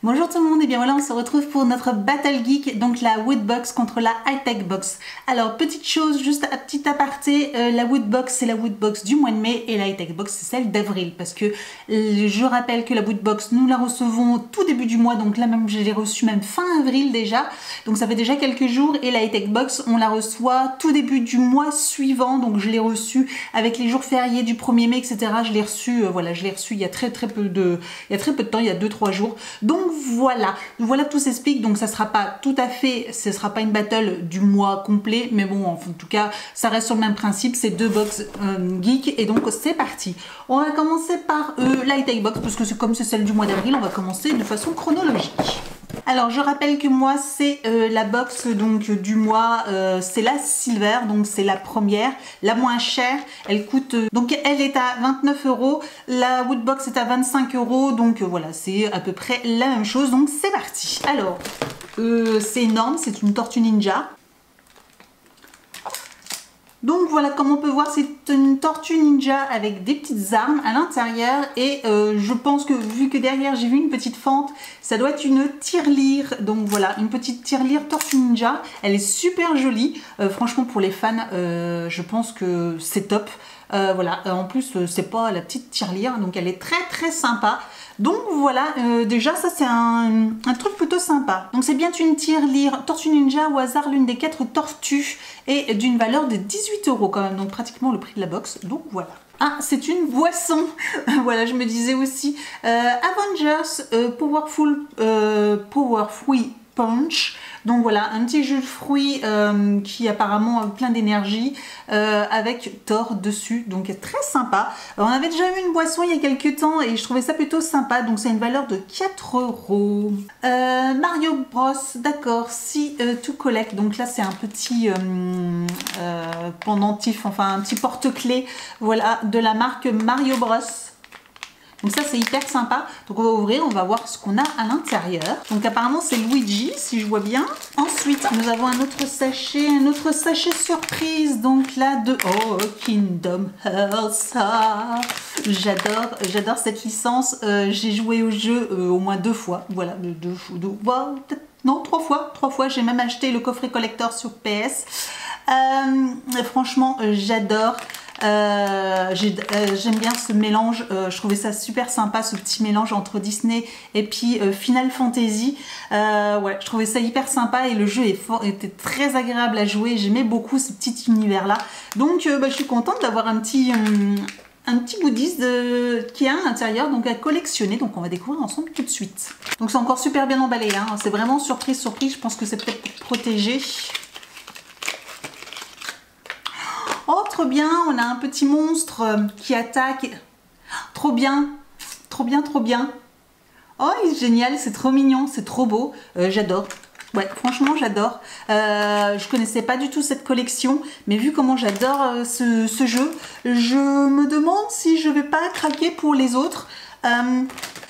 Bonjour tout le monde, et bien voilà on se retrouve pour notre Battle Geek, donc la Woodbox contre la High-Tech Box. Alors petite chose, juste un petit aparté, la Woodbox c'est la Woodbox du mois de mai et la High-Tech Box c'est celle d'avril, parce que je rappelle que la Woodbox nous la recevons tout début du mois, donc là même je l'ai reçue même fin avril déjà, donc ça fait déjà quelques jours, et la High-Tech Box on la reçoit tout début du mois suivant, donc je l'ai reçue avec les jours fériés du 1er mai etc. Je l'ai reçue, voilà, je l'ai reçue il y a très peu de temps, il y a 2-3 jours, donc voilà tout s'explique. Donc ça sera pas tout à fait, ce sera pas une battle du mois complet, mais bon en tout cas ça reste sur le même principe, c'est deux box geek, et donc c'est parti. On va commencer par la High-Tech Box parce que c'est comme c'est celle du mois d'avril, on va commencer de façon chronologique. Alors je rappelle que moi c'est la box donc du mois, c'est la Silver, donc c'est la première, la moins chère. Elle coûte, donc elle est à 29 €, la Woodbox est à 25 €, donc voilà, c'est à peu près la même chose, donc c'est parti. Alors c'est énorme, c'est une tortue ninja. Donc voilà, comme on peut voir, c'est une tortue ninja avec des petites armes à l'intérieur, et je pense que vu que derrière j'ai vu une petite fente, ça doit être une tirelire. Donc voilà, une petite tirelire tortue ninja, elle est super jolie, franchement pour les fans, je pense que c'est top. Voilà, en plus c'est pas la petite tirelire, donc elle est très sympa. Donc voilà, déjà ça c'est un truc plutôt sympa. Donc c'est bien une tirelire tortue ninja, au hasard l'une des 4 tortues, et d'une valeur de 18 € quand même, donc pratiquement le prix de la box. Donc voilà. Ah, c'est une boisson. Voilà, je me disais aussi Avengers Powerful Fruit Punch. Donc voilà, un petit jus de fruits qui apparemment a plein d'énergie, avec Thor dessus, donc très sympa. Alors, on avait déjà eu une boisson il y a quelques temps et je trouvais ça plutôt sympa, donc c'est une valeur de 4 €. Mario Bros, d'accord, si to collect, donc là c'est un petit pendentif, enfin un petit porte-clés, voilà, de la marque Mario Bros. Donc ça c'est hyper sympa. Donc on va ouvrir, on va voir ce qu'on a à l'intérieur. Donc apparemment c'est Luigi si je vois bien. Ensuite nous avons un autre sachet surprise. Donc là de Kingdom Hearts. J'adore cette licence. J'ai joué au jeu au moins 2 fois. Voilà, non 3 fois. J'ai même acheté le coffret collector sur PS. Franchement j'adore. J'aime bien ce mélange, je trouvais ça super sympa, ce petit mélange entre Disney et puis Final Fantasy. Ouais, je trouvais ça hyper sympa, et le jeu était très agréable à jouer. J'aimais beaucoup ce petit univers là, donc je suis contente d'avoir un petit goodies qui a à l'intérieur, donc à collectionner. Donc on va découvrir ensemble tout de suite. Donc c'est encore super bien emballé, hein. C'est vraiment surprise, je pense que c'est peut-être pour protéger. Oh, trop bien, on a un petit monstre qui attaque. Trop bien. Oh, il est génial, c'est trop mignon, c'est trop beau. J'adore. Ouais, franchement, j'adore. Je connaissais pas du tout cette collection, mais vu comment j'adore ce jeu, je me demande si je vais pas craquer pour les autres.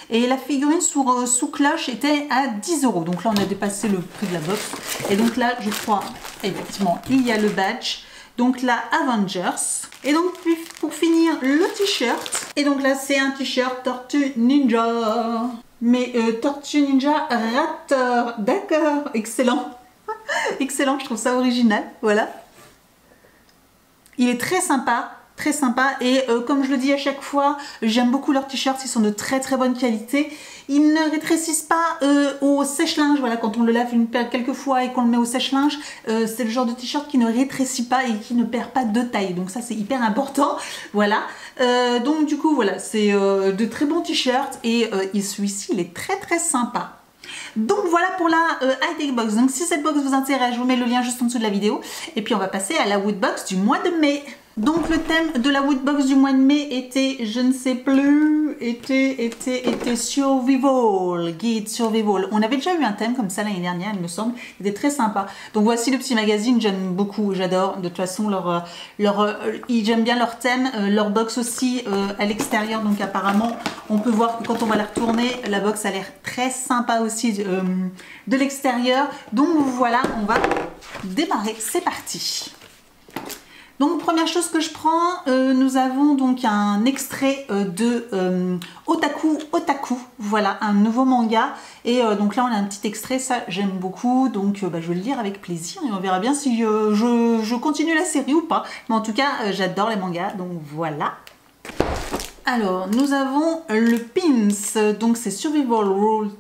Et la figurine sous cloche était à 10 €. Donc là, on a dépassé le prix de la box. Et donc là, je crois, effectivement, il y a le badge. Donc là, Avengers. Et donc pour finir, le t-shirt. Et donc là, c'est un t-shirt Tortue Ninja. Mais Tortue Ninja Raptor. D'accord, excellent. Excellent, je trouve ça original. Voilà. Il est très sympa. Et comme je le dis à chaque fois, j'aime beaucoup leurs t-shirts, ils sont de très bonne qualité. Ils ne rétrécissent pas au sèche-linge. Voilà, quand on le lave quelques fois et qu'on le met au sèche-linge, c'est le genre de t-shirt qui ne rétrécit pas et qui ne perd pas de taille. Donc ça c'est hyper important. Voilà. Donc du coup voilà, c'est de très bons t-shirts, et celui-ci il est très sympa. Donc voilà pour la High-Tech Box. Donc si cette box vous intéresse, je vous mets le lien juste en dessous de la vidéo. Et puis on va passer à la Woodbox du mois de mai. Donc le thème de la Woodbox du mois de mai était, je ne sais plus, était Survival, Guide Survival. On avait déjà eu un thème comme ça l'année dernière, il me semble. Il était très sympa. Donc voici le petit magazine, j'aime beaucoup, j'adore. De toute façon, j'aime bien leur thème, leur box aussi à l'extérieur. Donc apparemment, on peut voir que quand on va la retourner, la box a l'air très sympa aussi de l'extérieur. Donc voilà, on va démarrer, c'est parti. Donc première chose que je prends, nous avons donc un extrait de Otaku Otaku, voilà un nouveau manga et donc là on a un petit extrait, ça j'aime beaucoup, donc je vais le lire avec plaisir et on verra bien si je continue la série ou pas, mais en tout cas j'adore les mangas, donc voilà. Alors nous avons le Pins, donc c'est Survival Rule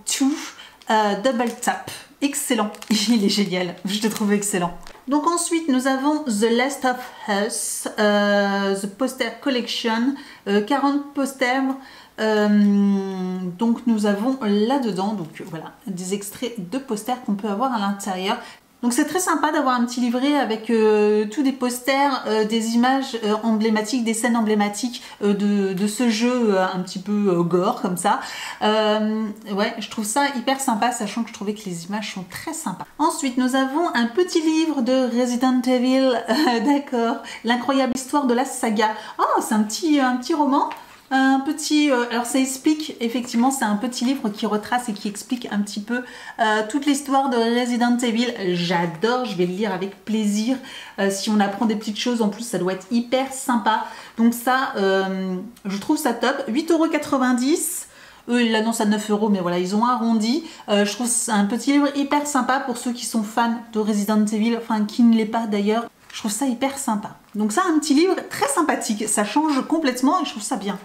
2 Double Tap, excellent, il est génial, je te trouve excellent. Donc ensuite nous avons The Last of Us, The Poster Collection, 40 posters, donc nous avons là-dedans, donc voilà, des extraits de posters qu'on peut avoir à l'intérieur. Donc c'est très sympa d'avoir un petit livret avec tous des posters, des images emblématiques, des scènes emblématiques de ce jeu un petit peu gore comme ça. Ouais, je trouve ça hyper sympa, sachant que je trouvais que les images sont très sympas. Ensuite, nous avons un petit livre de Resident Evil, d'accord, l'incroyable histoire de la saga. Oh, c'est un petit roman. Un petit, alors ça explique, effectivement c'est un petit livre qui retrace et qui explique un petit peu toute l'histoire de Resident Evil. J'adore, je vais le lire avec plaisir. Si on apprend des petites choses en plus, ça doit être hyper sympa. Donc ça, je trouve ça top. 8,90 €. Eux, ils l'annoncent à 9 €, mais voilà, ils ont arrondi. Je trouve c'est un petit livre hyper sympa pour ceux qui sont fans de Resident Evil, enfin qui ne l'est pas d'ailleurs. Je trouve ça hyper sympa. Donc ça, un petit livre très sympathique. Ça change complètement et je trouve ça bien.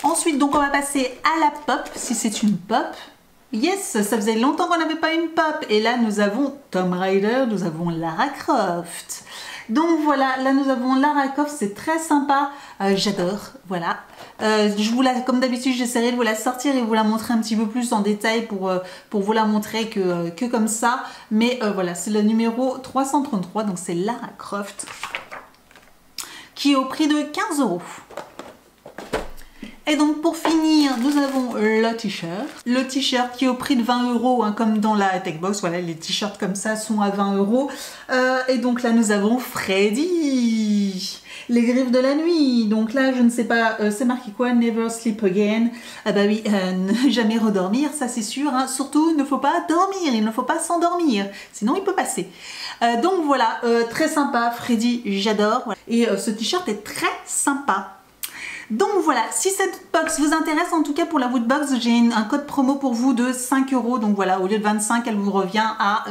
Ensuite, donc on va passer à la pop, si c'est une pop. Yes, ça faisait longtemps qu'on n'avait pas une pop. Et là, nous avons Tomb Raider, nous avons Lara Croft. Donc voilà, là nous avons Lara Croft, c'est très sympa. J'adore, voilà. Comme d'habitude, j'essaierai de vous la sortir et vous la montrer un petit peu plus en détail pour vous la montrer que comme ça. Mais voilà, c'est le numéro 333, donc c'est Lara Croft, qui est au prix de 15 €. Et donc pour finir, nous avons le t-shirt. Le t-shirt qui est au prix de 20 €, hein, comme dans la tech box. Voilà, les t-shirts comme ça sont à 20 €. Et donc là, nous avons Freddy, les griffes de la nuit. Donc là, je ne sais pas, c'est marqué quoi? Never sleep again. Ah bah oui, ne jamais redormir, ça c'est sûr. Hein. Surtout, il ne faut pas dormir, il ne faut pas s'endormir. Sinon, il peut passer. Donc voilà, très sympa. Freddy, j'adore. Voilà. Et ce t-shirt est très sympa. Donc voilà, si cette box vous intéresse, en tout cas pour la Woodbox, j'ai un code promo pour vous de 5 €. Donc voilà, au lieu de 25, elle vous revient à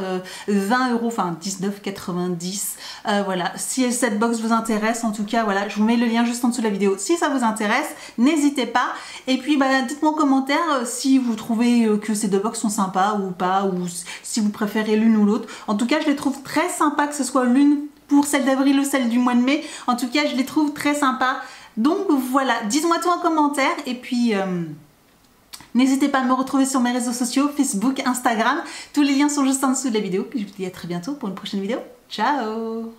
20 €, enfin 19,90 €. Voilà, si cette box vous intéresse, en tout cas, voilà, je vous mets le lien juste en dessous de la vidéo. Si ça vous intéresse, n'hésitez pas. Et puis, dites-moi en commentaire si vous trouvez que ces deux box sont sympas ou pas, ou si vous préférez l'une ou l'autre. En tout cas, je les trouve très sympas, que ce soit l'une pour celle d'avril ou celle du mois de mai. En tout cas, je les trouve très sympas. Donc voilà, dites-moi tout en commentaire et puis n'hésitez pas à me retrouver sur mes réseaux sociaux, Facebook, Instagram. Tous les liens sont juste en dessous de la vidéo. Je vous dis à très bientôt pour une prochaine vidéo. Ciao!